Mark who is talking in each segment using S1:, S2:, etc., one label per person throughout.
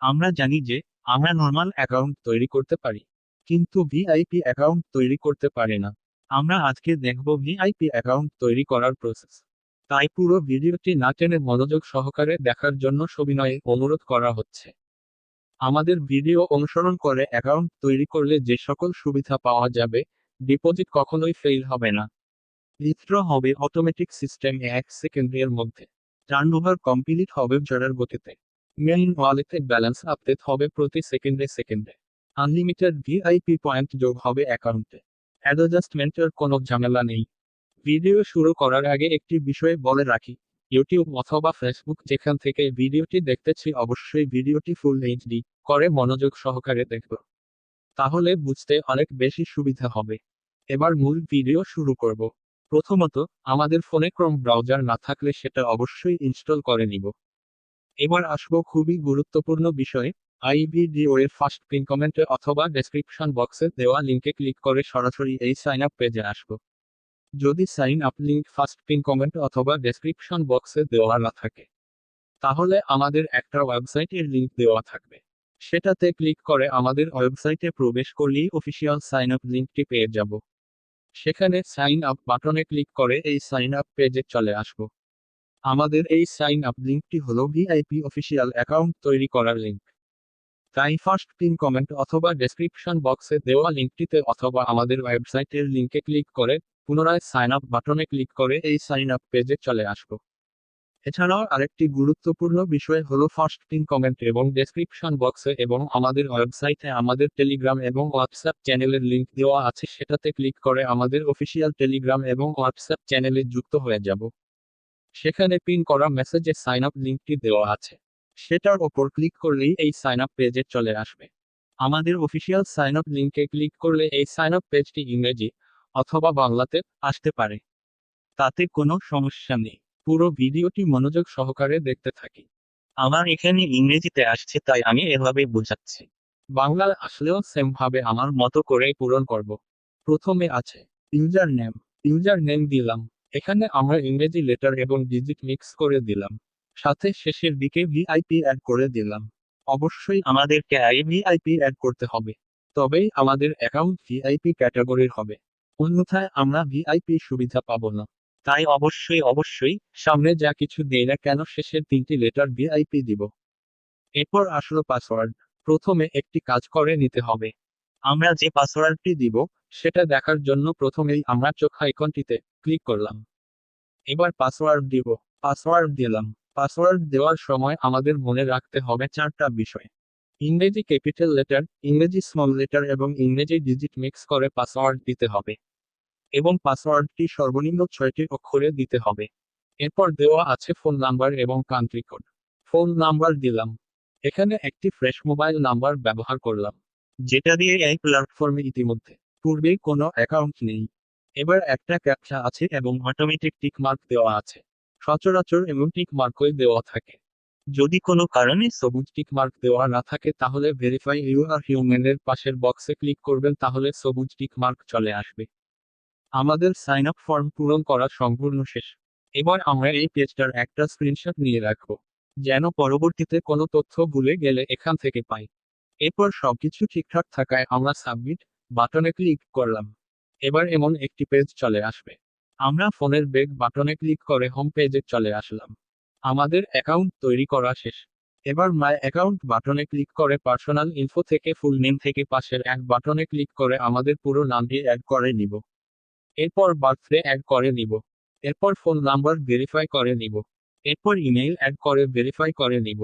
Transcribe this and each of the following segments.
S1: আমরা জানি যে আমরা নর্মাল অ্যাকাউন্ট তৈরি করতে পারি, কিন্তু ভিআইপি অ্যাকাউন্ট তৈরি করতে পারি না। আমরা আজকে দেখব ভিআইপি অ্যাকাউন্ট তৈরি করার প্রসেস। তাই পুরো ভিডিওটি না টেনে মনোযোগ সহকারে দেখার জন্য সবিনয়ে অনুরোধ করা হচ্ছে। আমাদের ভিডিও অনুসরণ করে অ্যাকাউন্ট তৈরি করলে যে সকল সুবিধা পাওয়া যাবে, ডিপোজিট কখনোই ফেল হবে না, উইথড্র হবে অটোমেটিক সিস্টেমে 1 সেকেন্ডের মধ্যে, টার্নওভার কমপ্লিট হবে জোড়ার গতিতে, মেইন ওয়ালেটে ব্যালেন্স আপডেট হবে প্রতি সেকেন্ডে সেকেন্ডে, আনলিমিটেড ভিআইপি পয়েন্ট যোগ হবে অ্যাকাউন্টে, অ্যাডজাস্টমেন্টের কোনো ঝামেলা নেই। ভিডিও শুরু করার আগে একটি বিষয় বলে রাখি, ইউটিউব অথবা ফেসবুক যেখান থেকে ভিডিওটি দেখতেছি অবশ্যই ভিডিওটি ফুল এইচডি করে মনোযোগ সহকারে দেখব, তাহলে বুঝতে অনেক বেশি সুবিধা হবে। এবার মূল ভিডিও শুরু করব। প্রথমত, আমাদের ফোনে ক্রোম ব্রাউজার না থাকলে সেটা অবশ্যই ইনস্টল করে নিব। এবার আসবো খুবই গুরুত্বপূর্ণ বিষয়ে, এই ভিডিও এর ফার্স্ট পিন কমেন্টে অথবা ডেসক্রিপশন বক্সে দেওয়া লিঙ্কে ক্লিক করে সরাসরি এই সাইন আপ পেজে আসবো। যদি sign up link first pin comment অথবা ডেসক্রিপশন বক্সে দেওয়া না থাকে, তাহলে আমাদের একটা ওয়েবসাইটের লিঙ্ক দেওয়া থাকবে। সেটাতে ক্লিক করে আমাদের ওয়েবসাইটে প্রবেশ করলেই অফিসিয়াল সাইন আপ লিঙ্কটি পেয়ে যাব। সেখানে সাইন আপ বাটনে ক্লিক করে এই সাইন আপ পেজে চলে আসব। আমাদের এই সাইন আপ লিঙ্কটি হলো ভিআইপি অফিসিয়াল অ্যাকাউন্ট তৈরি করার লিঙ্ক। তাই ফার্স্ট পিন কমেন্ট অথবা ডেসক্রিপশন বক্সে দেওয়া লিঙ্কটিতে অথবা আমাদের ওয়েবসাইটের লিঙ্কে ক্লিক করে পুনরায় সাইন আপ বাটনে ক্লিক করে এই সাইন আপ পেজে চলে আসব। এছাড়াও আরেকটি গুরুত্বপূর্ণ বিষয় হলো ফার্স্ট পিন কমেন্ট এবং ডেসক্রিপশন বক্সে এবং আমাদের ওয়েবসাইটে আমাদের টেলিগ্রাম এবং হোয়াটসঅ্যাপ চ্যানেলের লিংক দেওয়া আছে, সেটাতে ক্লিক করে আমাদের অফিসিয়াল টেলিগ্রাম এবং হোয়াটসঅ্যাপ চ্যানেলে যুক্ত হয়ে যাব। সেখানে পিন করা মেসেজে সাইন আপ লিঙ্কটি দেওয়া আছে, সেটার ওপর ক্লিক করলেই এই সাইন আপ পেজে চলে আসবে। আমাদের অফিসিয়াল সাইন আপ লিঙ্কে ক্লিক করলে এই সাইন আপ পেজটি ইংরেজি অথবা বাংলাতে আসতে পারে, তাতে কোনো সমস্যা নেই। পুরো ভিডিওটি মনোযোগ সহকারে দেখতে থাকি। আমার এখানে ইংরেজিতে আসছে তাই আমি এভাবে বোঝাচ্ছি। বাংলায় আসলেও সেম ভাবে আমার মতো করেই পূরণ করব। প্রথমে আছে ইউজার নেম। ইউজার নেম দিলাম। এখানে আমরা ইংরেজি লেটার এবং ডিজিট মিক্স করে দিলাম। সাথে শেষের দিকে ভিআইপি অ্যাড করে দিলাম। অবশ্যই আমাদেরকে ভিআইপি অ্যাড করতে হবে, তবেই আমাদের অ্যাকাউন্ট ভিআইপি ক্যাটাগরির হবে, অন্যথায় আমরা ভিআইপি সুবিধা পাবো না। তাই অবশ্যই সামনে যা কিছু দেই না কেন শেষের 3টি লেটার ভিআইপি দিব। এরপর আসলো পাসওয়ার্ড। প্রথমে একটি কাজ করে নিতে হবে। আমরা যে পাসওয়ার্ডটি দিব সেটা দেখার জন্য প্রথমেই আমরা চোখ আইকনটিতে ক্লিক করলাম। এবার পাসওয়ার্ড দিব। পাসওয়ার্ড দিলাম। পাসওয়ার্ড দেওয়ার সময় আমাদের মনে রাখতে হবে 4টা বিষয়। ইংরেজি ক্যাপিটাল লেটার, ইংরেজি স্মল লেটার এবং ইংরেজি ডিজিট মিক্স করে পাসওয়ার্ড দিতে হবে, এবং পাসওয়ার্ডটি সর্বনিম্ন 6টি অক্ষরে দিতে হবে। এরপর দেওয়া আছে ফোন নাম্বার এবং কান্ট্রি কোড। ফোন নাম্বার দিলাম। এখানে একটি ফ্রেশ মোবাইল নাম্বার ব্যবহার করলাম, যেটা দিয়ে এই প্ল্যাটফর্মে ইতিমধ্যে পূর্বে কোনো অ্যাকাউন্ট নেই। এবার একটা ক্যাপচা আছে এবং অটোমেটিক টিক মার্ক দেওয়া আছে। সচরাচর এমন টিক মার্কই দেওয়া থাকে। যদি কোনো কারণে সবুজ টিক মার্ক দেওয়া না থাকে তাহলে ভেরিফাই ইউ আর হিউম্যানের পাশের বক্সে ক্লিক করবেন, তাহলে সবুজ টিক মার্ক চলে আসবে। আমাদের সাইন আপ ফর্ম পূরণ করা সম্পূর্ণ শেষ। এবার আমরা এই পেজটার একটা স্ক্রিনশট নিয়ে রাখবো, যেন পরবর্তীতে কোনো তথ্য ভুলে গেলে এখান থেকে পাই। এরপর সবকিছু ঠিকঠাক থাকায় আমরা সাবমিট বাটনে ক্লিক করলাম। এবার এমন একটি পেজ চলে আসবে। আমরা ফোনের ব্যাক বাটনে ক্লিক করে হোম পেজে চলে আসলাম। আমাদের অ্যাকাউন্ট তৈরি করা শেষ। এবার মাই অ্যাকাউন্ট বাটনে ক্লিক করে পার্সোনাল ইনফো থেকে ফুল নেম থেকে পাশের এক বাটনে ক্লিক করে আমাদের পুরো নামটি অ্যাড করে নিব। এরপর বার্থডে অ্যাড করে নিব। এরপর ফোন নাম্বার ভেরিফাই করে নিব। এরপর ইমেইল অ্যাড করে ভেরিফাই করে নিব।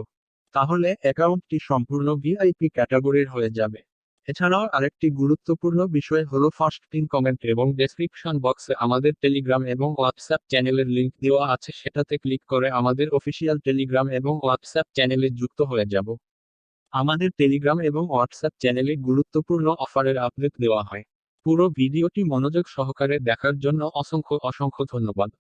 S1: তাহলে অ্যাকাউন্টটি সম্পূর্ণ ভিআইপি ক্যাটাগরির হয়ে যাবে। এছাড়াও আরেকটি গুরুত্বপূর্ণ বিষয় হলো ফার্স্ট পিন কমেন্ট এবং ডেসক্রিপশন বক্সে আমাদের টেলিগ্রাম এবং হোয়াটসঅ্যাপ চ্যানেলের লিংক দেওয়া আছে, সেটাতে ক্লিক করে আমাদের অফিসিয়াল টেলিগ্রাম এবং হোয়াটসঅ্যাপ চ্যানেলে যুক্ত হয়ে যাব। আমাদের টেলিগ্রাম এবং হোয়াটসঅ্যাপ চ্যানেলে গুরুত্বপূর্ণ অফারের আপডেট দেওয়া হয়। পুরো ভিডিওটি মনোযোগ সহকারে দেখার জন্য অসংখ্য ধন্যবাদ।